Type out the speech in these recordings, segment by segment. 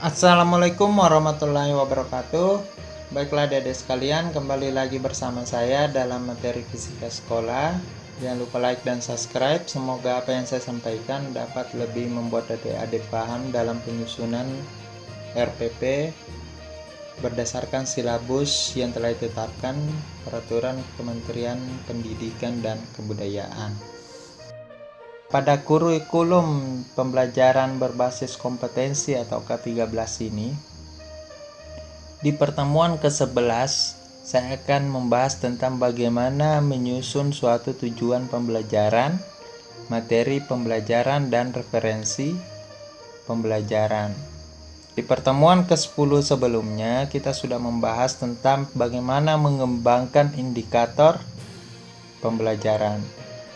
Assalamualaikum warahmatullahi wabarakatuh. Baiklah adik-adik sekalian, kembali lagi bersama saya dalam materi fisika sekolah. Jangan lupa like dan subscribe. Semoga apa yang saya sampaikan dapat lebih membuat adik-adik paham dalam penyusunan RPP berdasarkan silabus yang telah ditetapkan Peraturan Kementerian Pendidikan dan Kebudayaan. Pada kurikulum pembelajaran berbasis kompetensi atau K13 ini, di pertemuan ke-11 saya akan membahas tentang bagaimana menyusun suatu tujuan pembelajaran, materi pembelajaran, dan referensi pembelajaran. Di pertemuan ke-10 sebelumnya kita sudah membahas tentang bagaimana mengembangkan indikator pembelajaran.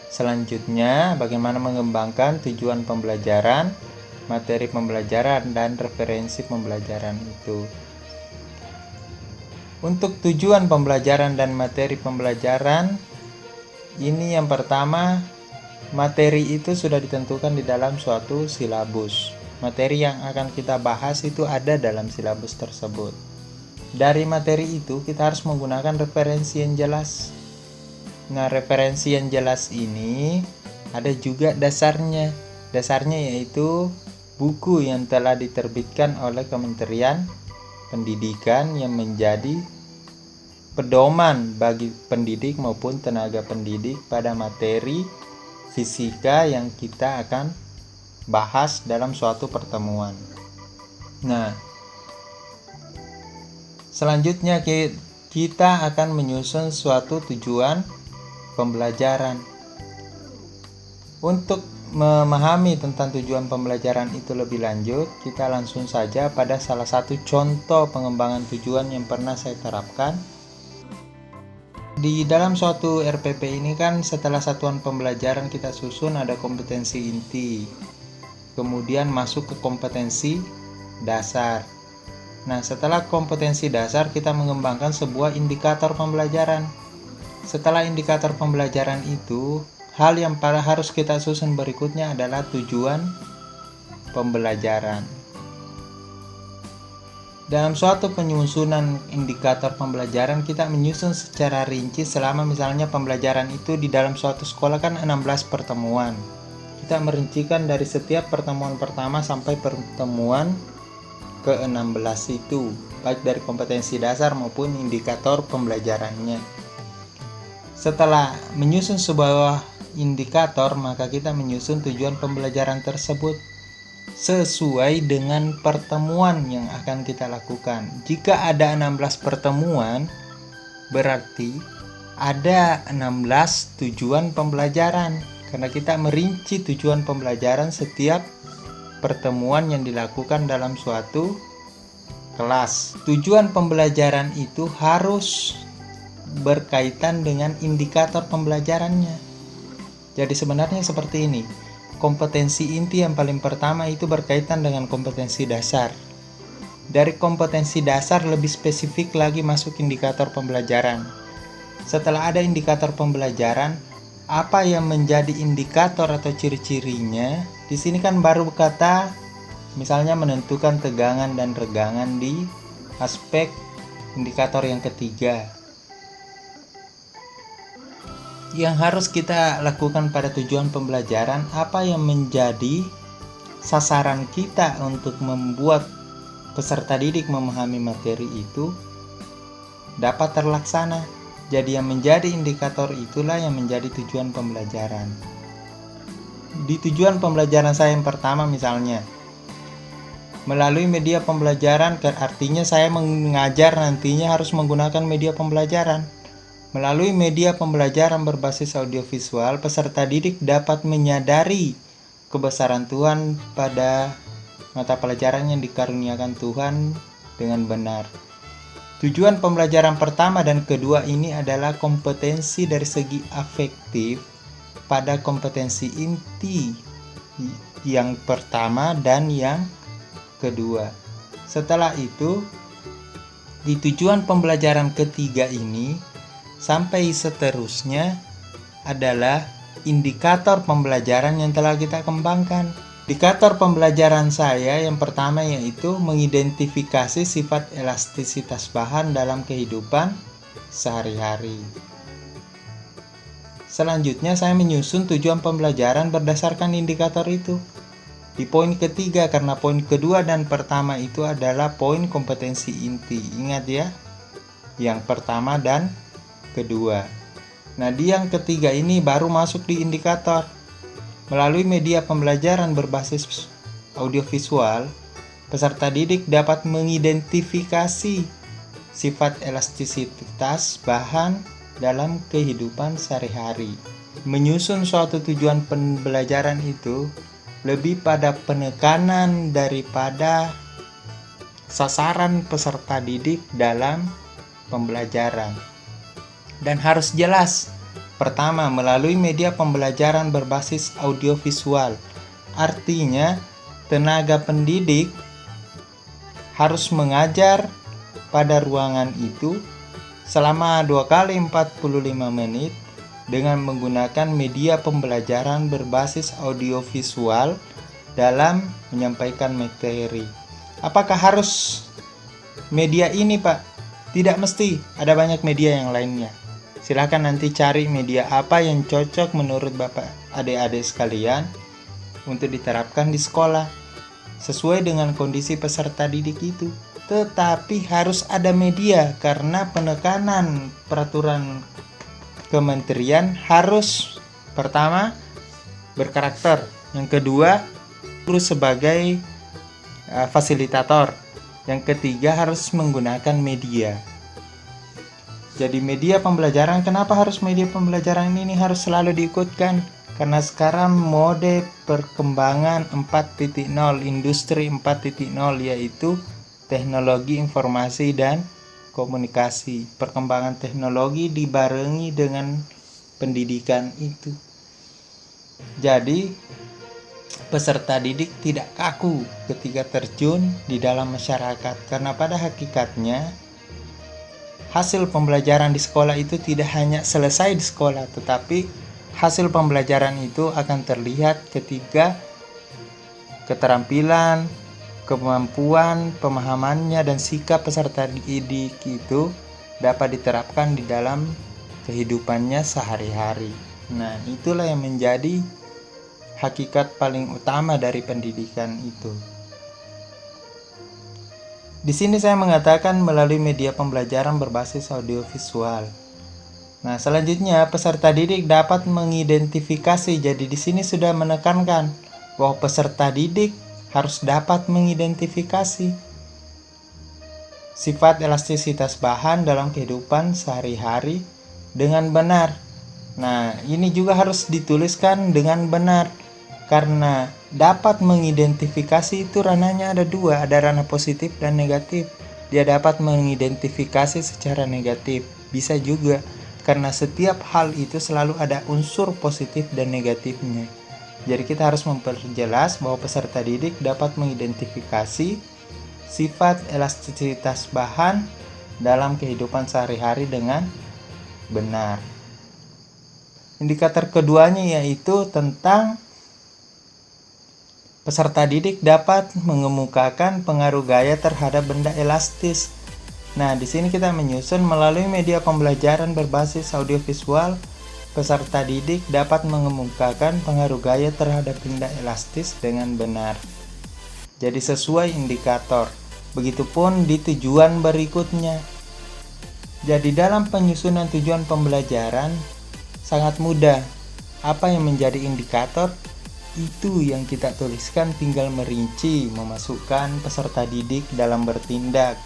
Selanjutnya, bagaimana mengembangkan tujuan pembelajaran, materi pembelajaran, dan referensi pembelajaran itu. Untuk tujuan pembelajaran dan materi pembelajaran, ini yang pertama, materi itu sudah ditentukan di dalam suatu silabus. Materi yang akan kita bahas itu ada dalam silabus tersebut. Dari materi itu kita harus menggunakan referensi yang jelas. Nah, referensi yang jelas ini ada juga dasarnya. Dasarnya yaitu buku yang telah diterbitkan oleh Kementerian Pendidikan yang menjadi pedoman bagi pendidik maupun tenaga pendidik pada materi fisika yang kita akan bahas dalam suatu pertemuan. Nah, selanjutnya kita akan menyusun suatu tujuan pembelajaran. Untuk memahami tentang tujuan pembelajaran itu lebih lanjut, kita langsung saja pada salah satu contoh pengembangan tujuan yang pernah saya terapkan. Di dalam suatu RPP ini kan setelah satuan pembelajaran kita susun ada kompetensi inti, kemudian masuk ke kompetensi dasar. Nah, setelah kompetensi dasar kita mengembangkan sebuah indikator pembelajaran. Setelah indikator pembelajaran itu, hal yang harus kita susun berikutnya adalah tujuan pembelajaran. Dalam suatu penyusunan indikator pembelajaran, kita menyusun secara rinci selama misalnya pembelajaran itu di dalam suatu sekolah kan 16 pertemuan. Kita merincikan dari setiap pertemuan pertama sampai pertemuan ke-16 itu, baik dari kompetensi dasar maupun indikator pembelajarannya. Setelah menyusun sebuah indikator, maka kita menyusun tujuan pembelajaran tersebut sesuai dengan pertemuan yang akan kita lakukan. Jika ada 16 pertemuan, berarti ada 16 tujuan pembelajaran, karena kita merinci tujuan pembelajaran setiap pertemuan yang dilakukan dalam suatu kelas. Tujuan pembelajaran itu harus berkaitan dengan indikator pembelajarannya. Jadi sebenarnya seperti ini. Kompetensi inti yang paling pertama itu berkaitan dengan kompetensi dasar. Dari kompetensi dasar lebih spesifik lagi masuk indikator pembelajaran. Setelah ada indikator pembelajaran, apa yang menjadi indikator atau ciri-cirinya? Di sini kan baru kata misalnya menentukan tegangan dan regangan di aspek indikator yang ketiga. Yang harus kita lakukan pada tujuan pembelajaran, apa yang menjadi sasaran kita untuk membuat peserta didik memahami materi itu dapat terlaksana. Jadi yang menjadi indikator itulah yang menjadi tujuan pembelajaran. Di tujuan pembelajaran saya yang pertama misalnya, melalui media pembelajaran, artinya saya mengajar nantinya harus menggunakan media pembelajaran. Melalui media pembelajaran berbasis audiovisual, peserta didik dapat menyadari kebesaran Tuhan pada mata pelajaran yang dikaruniakan Tuhan dengan benar. Tujuan pembelajaran pertama dan kedua ini adalah kompetensi dari segi afektif pada kompetensi inti yang pertama dan yang kedua. Setelah itu, di tujuan pembelajaran ketiga ini sampai seterusnya adalah indikator pembelajaran yang telah kita kembangkan. Indikator pembelajaran saya yang pertama yaitu mengidentifikasi sifat elastisitas bahan dalam kehidupan sehari-hari. Selanjutnya saya menyusun tujuan pembelajaran berdasarkan indikator itu. Di poin ketiga, karena poin kedua dan pertama itu adalah poin kompetensi inti. Ingat ya, yang pertama dan kedua. Nah, di yang ketiga ini baru masuk di indikator. Melalui media pembelajaran berbasis audiovisual, peserta didik dapat mengidentifikasi sifat elastisitas bahan dalam kehidupan sehari-hari. Menyusun suatu tujuan pembelajaran itu lebih pada penekanan daripada sasaran peserta didik dalam pembelajaran. Dan harus jelas. Pertama, melalui media pembelajaran berbasis audiovisual. Artinya, tenaga pendidik harus mengajar pada ruangan itu selama 2 kali 45 menit dengan menggunakan media pembelajaran berbasis audiovisual dalam menyampaikan materi. Apakah harus media ini, Pak? Tidak mesti, ada banyak media yang lainnya. Silahkan nanti cari media apa yang cocok menurut Bapak adik-adik sekalian untuk diterapkan di sekolah sesuai dengan kondisi peserta didik itu. Tetapi harus ada media karena penekanan peraturan kementerian harus pertama berkarakter, yang kedua harus sebagai fasilitator, yang ketiga harus menggunakan media. Jadi media pembelajaran, kenapa harus media pembelajaran ini harus selalu diikutkan? Karena sekarang mode perkembangan 4.0, industri 4.0 yaitu teknologi informasi dan komunikasi. Perkembangan teknologi dibarengi dengan pendidikan itu. Jadi peserta didik tidak kaku ketika terjun di dalam masyarakat, karena pada hakikatnya hasil pembelajaran di sekolah itu tidak hanya selesai di sekolah, tetapi hasil pembelajaran itu akan terlihat ketika keterampilan, kemampuan, pemahamannya, dan sikap peserta didik itu dapat diterapkan di dalam kehidupannya sehari-hari. Nah, itulah yang menjadi hakikat paling utama dari pendidikan itu. Di sini saya mengatakan melalui media pembelajaran berbasis audiovisual. Nah, selanjutnya peserta didik dapat mengidentifikasi. Jadi di sini sudah menekankan bahwa peserta didik harus dapat mengidentifikasi sifat elastisitas bahan dalam kehidupan sehari-hari dengan benar. Nah, ini juga harus dituliskan dengan benar, karena dapat mengidentifikasi itu ranahnya ada dua, ada ranah positif dan negatif. Dia dapat mengidentifikasi secara negatif, bisa juga, karena setiap hal itu selalu ada unsur positif dan negatifnya. Jadi kita harus memperjelas bahwa peserta didik dapat mengidentifikasi sifat elastisitas bahan dalam kehidupan sehari-hari dengan benar. Indikator keduanya yaitu tentang peserta didik dapat mengemukakan pengaruh gaya terhadap benda elastis. Nah, di sini kita menyusun melalui media pembelajaran berbasis audiovisual, peserta didik dapat mengemukakan pengaruh gaya terhadap benda elastis dengan benar. Jadi sesuai indikator. Begitupun di tujuan berikutnya. Jadi dalam penyusunan tujuan pembelajaran sangat mudah. Apa yang menjadi indikator? Itu yang kita tuliskan, tinggal merinci, memasukkan peserta didik dalam bertindak.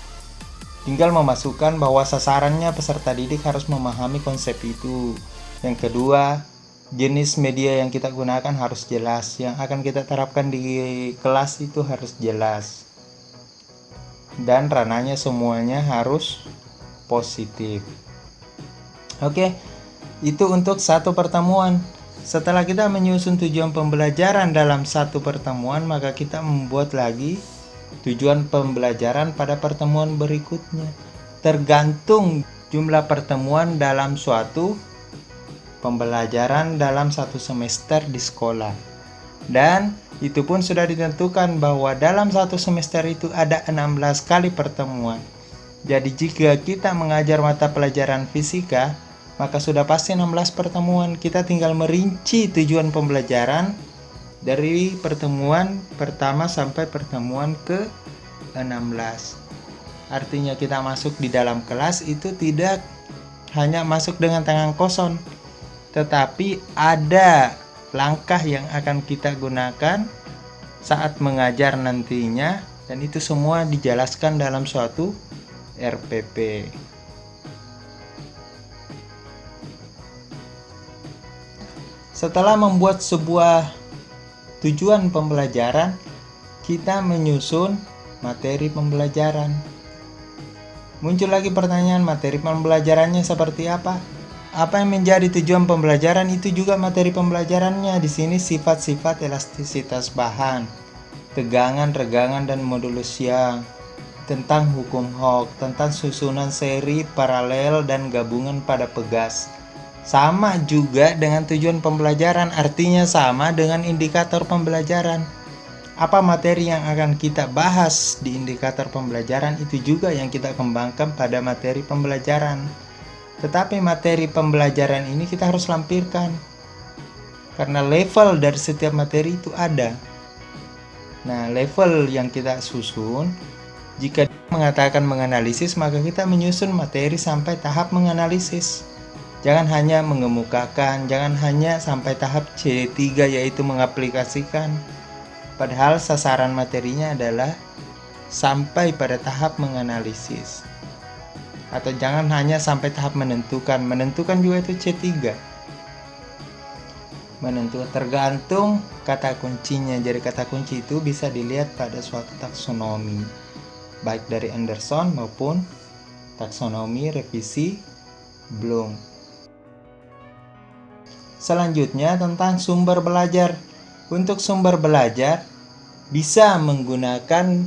Tinggal memasukkan bahwa sasarannya peserta didik harus memahami konsep itu. Yang kedua, jenis media yang kita gunakan harus jelas. Yang akan kita terapkan di kelas itu harus jelas. Dan ranahnya semuanya harus positif. Oke, itu untuk satu pertemuan. Setelah kita menyusun tujuan pembelajaran dalam satu pertemuan, maka kita membuat lagi tujuan pembelajaran pada pertemuan berikutnya. Tergantung jumlah pertemuan dalam suatu pembelajaran dalam satu semester di sekolah. Dan Itu pun sudah ditentukan bahwa dalam satu semester itu ada 16 kali pertemuan. Jadi jika kita mengajar mata pelajaran fisika, maka sudah pasti 16 pertemuan. Kita tinggal merinci tujuan pembelajaran dari pertemuan pertama sampai pertemuan ke-16. Artinya kita masuk di dalam kelas itu tidak hanya masuk dengan tangan kosong, tetapi ada langkah yang akan kita gunakan saat mengajar nantinya, dan itu semua dijelaskan dalam suatu RPP. Setelah membuat sebuah tujuan pembelajaran, kita menyusun materi pembelajaran. Muncul lagi pertanyaan, materi pembelajarannya seperti apa? Apa yang menjadi tujuan pembelajaran itu juga materi pembelajarannya. Di sini sifat-sifat elastisitas bahan, tegangan, regangan, dan modulusia, tentang hukum Hooke, tentang susunan seri, paralel, dan gabungan pada pegas. Sama juga dengan tujuan pembelajaran, artinya sama dengan indikator pembelajaran. Apa materi yang akan kita bahas di indikator pembelajaran itu juga yang kita kembangkan pada materi pembelajaran. Tetapi materi pembelajaran ini kita harus lampirkan, karena level dari setiap materi itu ada. Nah, level yang kita susun, jika mengatakan menganalisis, maka kita menyusun materi sampai tahap menganalisis. Jangan hanya mengemukakan, jangan hanya sampai tahap C3 yaitu mengaplikasikan. Padahal sasaran materinya adalah sampai pada tahap menganalisis. Atau jangan hanya sampai tahap menentukan juga itu C3. Menentukan tergantung kata kuncinya. Jadi kata kunci itu bisa dilihat pada suatu taksonomi, baik dari Anderson maupun taksonomi revisi Bloom. Selanjutnya tentang sumber belajar. Untuk sumber belajar bisa menggunakan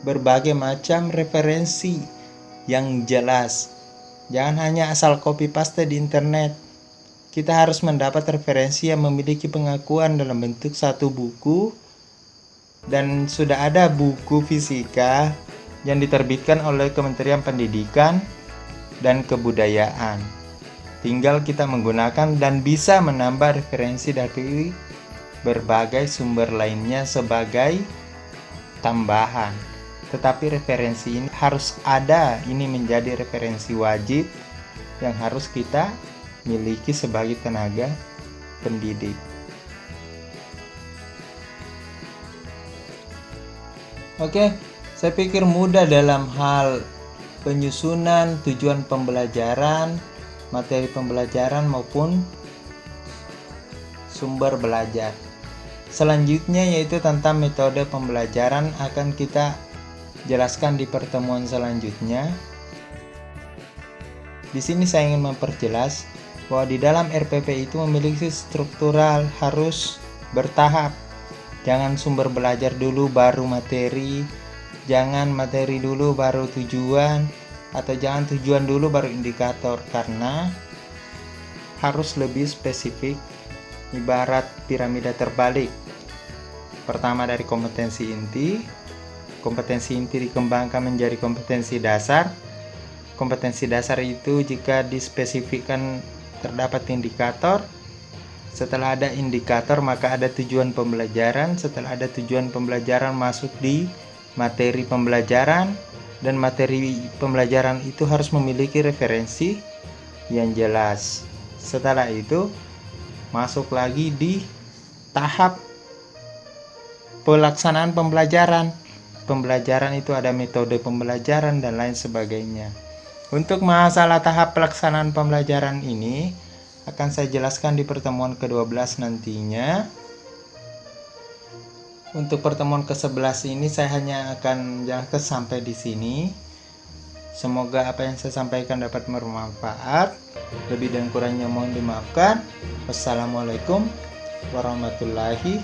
berbagai macam referensi yang jelas. Jangan hanya asal copy paste di internet. Kita harus mendapat referensi yang memiliki pengakuan dalam bentuk satu buku, dan sudah ada buku fisika yang diterbitkan oleh Kementerian Pendidikan dan Kebudayaan. Tinggal kita menggunakan dan bisa menambah referensi dari berbagai sumber lainnya sebagai tambahan. Tetapi referensi ini harus ada, ini menjadi referensi wajib yang harus kita miliki sebagai tenaga pendidik. Oke, saya pikir mudah dalam hal penyusunan tujuan pembelajaran, materi pembelajaran maupun sumber belajar. Selanjutnya yaitu tentang metode pembelajaran akan kita jelaskan di pertemuan selanjutnya. Di sini saya ingin memperjelas bahwa di dalam RPP itu memiliki struktural, harus bertahap. Jangan sumber belajar dulu baru materi, jangan materi dulu baru tujuan, atau jangan tujuan dulu baru indikator, karena harus lebih spesifik. Ibarat piramida terbalik. Pertama dari kompetensi inti dikembangkan menjadi kompetensi dasar. Kompetensi dasar itu jika dispesifikkan terdapat indikator. Setelah ada indikator maka ada tujuan pembelajaran. Setelah ada tujuan pembelajaran masuk di materi pembelajaran, dan materi pembelajaran itu harus memiliki referensi yang jelas. Setelah itu masuk lagi di tahap pelaksanaan pembelajaran. Pembelajaran itu ada metode pembelajaran dan lain sebagainya. Untuk masalah tahap pelaksanaan pembelajaran ini akan saya jelaskan di pertemuan ke-12 nantinya. Untuk pertemuan ke-11 ini saya hanya akan jelaskan sampai di sini. Semoga apa yang saya sampaikan dapat bermanfaat. Lebih dan kurangnya mohon dimaafkan. Wassalamualaikum warahmatullahi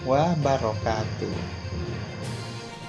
wabarakatuh.